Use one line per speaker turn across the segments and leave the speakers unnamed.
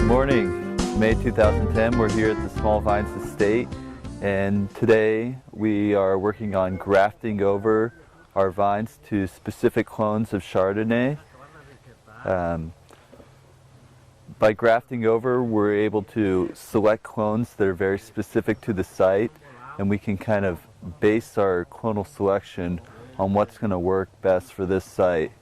Morning, May 2010. We're here at the Small Vines Estate, and today we are working on grafting over our vines to specific clones of Chardonnay. By grafting over, we're able to select clones that are very specific to the site, and we can kind of base our clonal selection on what's going to work best for this site.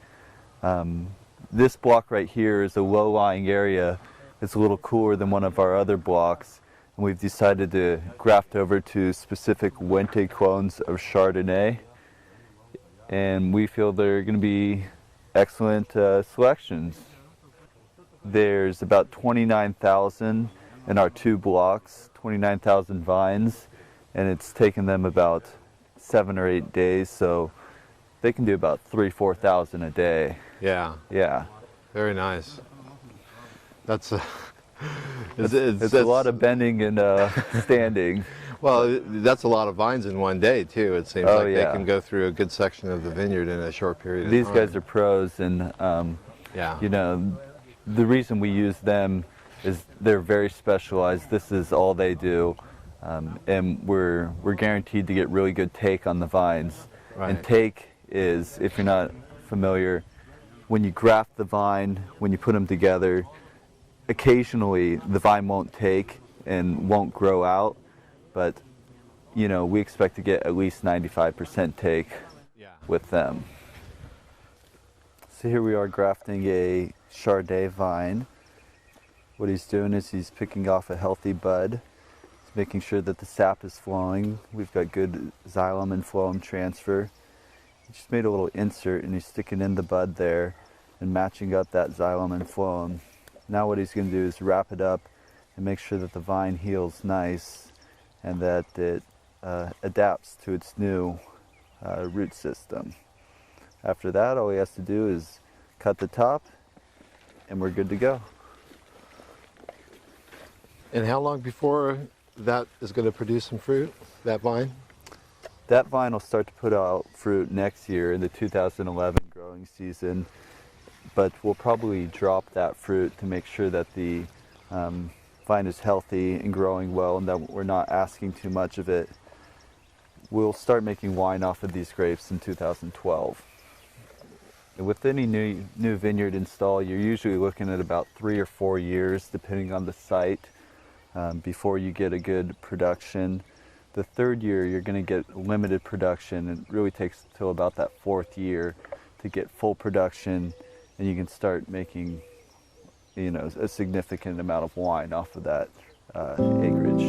This block right here is a low-lying area. It's a little cooler than one of our other blocks, and we've decided to graft over to specific Wente clones of Chardonnay, and we feel they're going to be excellent selections. There's about 29,000 in our two blocks, 29,000 vines, and it's taken them about 7 or 8 days, so they can do about 4,000 a day.
Yeah.
Yeah.
Very nice. That's
it's a lot of bending and standing.
Well, that's a lot of vines in one day too. It seems like
yeah.
They can go through a good section of the vineyard in a short period of
These
time.
guys are pros, and
yeah.
you know, the reason we use them is they're very specialized. This is all they do, and we're guaranteed to get really good take on the vines.
Right.
And take is, if you're not familiar, when you graft the vine, when you put them together, occasionally the vine won't take and won't grow out, but you know, we expect to get at least 95% take with them. So here we are grafting a Chardonnay vine. What he's doing is he's picking off a healthy bud. He's making sure that the sap is flowing. We've got good xylem and phloem transfer. He just made a little insert and he's sticking in the bud there and matching up that xylem and phloem. Now what he's going to do is wrap it up and make sure that the vine heals nice and that it adapts to its new root system. After that, all he has to do is cut the top and we're good to go.
And how long before that is going to produce some fruit, that vine?
That vine will start to put out fruit next year in the 2011 growing season, but we'll probably drop that fruit to make sure that the vine is healthy and growing well and that we're not asking too much of it. We'll start making wine off of these grapes in 2012. And with any new vineyard install, you're usually looking at about 3 or 4 years, depending on the site, before you get a good production. The third year, you're going to get limited production. It really takes till about that 4th year to get full production, and you can start making, you know, a significant amount of wine off of that acreage.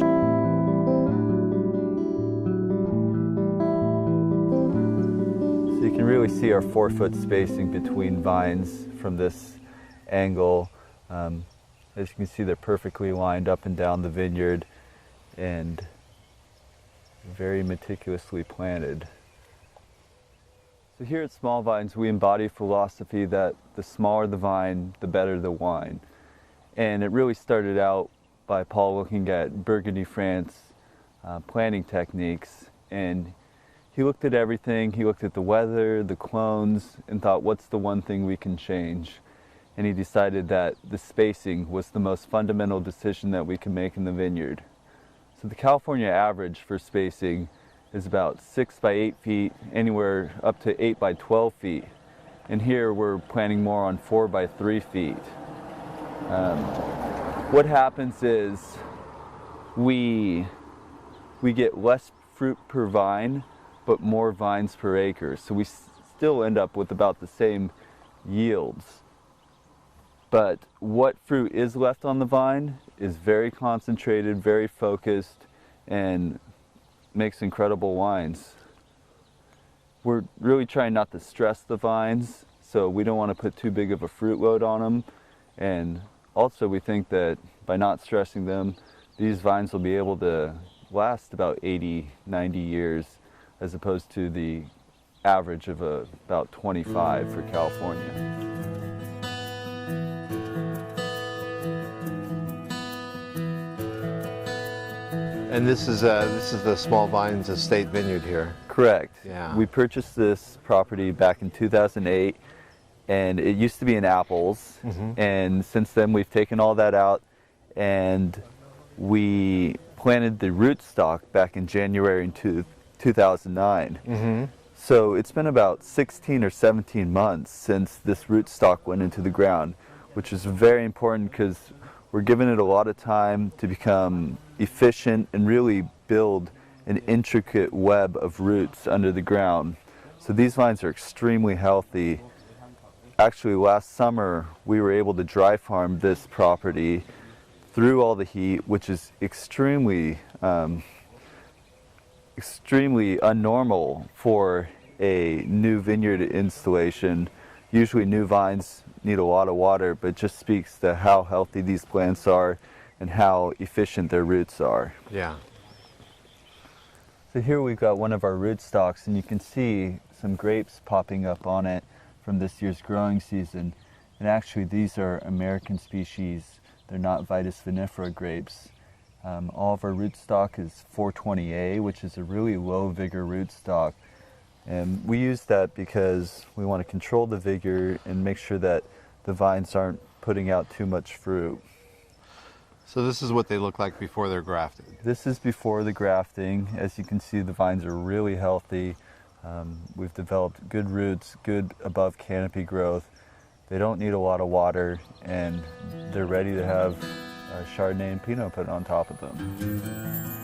So you can really see our 4-foot spacing between vines from this angle. As you can see, they're perfectly lined up and down the vineyard and very meticulously planted. So here at Small Vines, we embody a philosophy that the smaller the vine, the better the wine. And it really started out by Paul looking at Burgundy, France planting techniques, and he looked at everything. He looked at the weather, the clones, and thought, what's the one thing we can change? And he decided that the spacing was the most fundamental decision that we can make in the vineyard. So the California average for spacing is about 6 by 8 feet, anywhere up to 8 by 12 feet. And here we're planting more on 4 by 3 feet. What happens is we get less fruit per vine, but more vines per acre. So we still end up with about the same yields. But what fruit is left on the vine is very concentrated, very focused, and makes incredible wines. We're really trying not to stress the vines, so we don't want to put too big of a fruit load on them. And also we think that by not stressing them, these vines will be able to last about 80, 90 years, as opposed to the average of about 25 for California.
And this is the Small Vines Estate Vineyard here.
Correct.
Yeah.
We purchased this property back in 2008, and it used to be in apples. And since then we've taken all that out and we planted the rootstock back in January in 2009.
Mm-hmm.
So it's been about 16 or 17 months since this rootstock went into the ground, which is very important because we're giving it a lot of time to become efficient and really build an intricate web of roots under the ground. So these vines are extremely healthy. Actually, last summer we were able to dry farm this property through all the heat, which is extremely unnormal for a new vineyard installation. Usually new vines need a lot of water, but it just speaks to how healthy these plants are and how efficient their roots are.
Yeah.
So here we've got one of our rootstocks, and you can see some grapes popping up on it from this year's growing season. And actually these are American species. They're not Vitis vinifera grapes. All of our rootstock is 420A, which is a really low vigor rootstock. And we use that because we want to control the vigor and make sure that the vines aren't putting out too much fruit.
So this is what they look like before they're grafted.
This is before the grafting. As you can see, the vines are really healthy. We've developed good roots, good above canopy growth. They don't need a lot of water, and they're ready to have Chardonnay and Pinot put on top of them.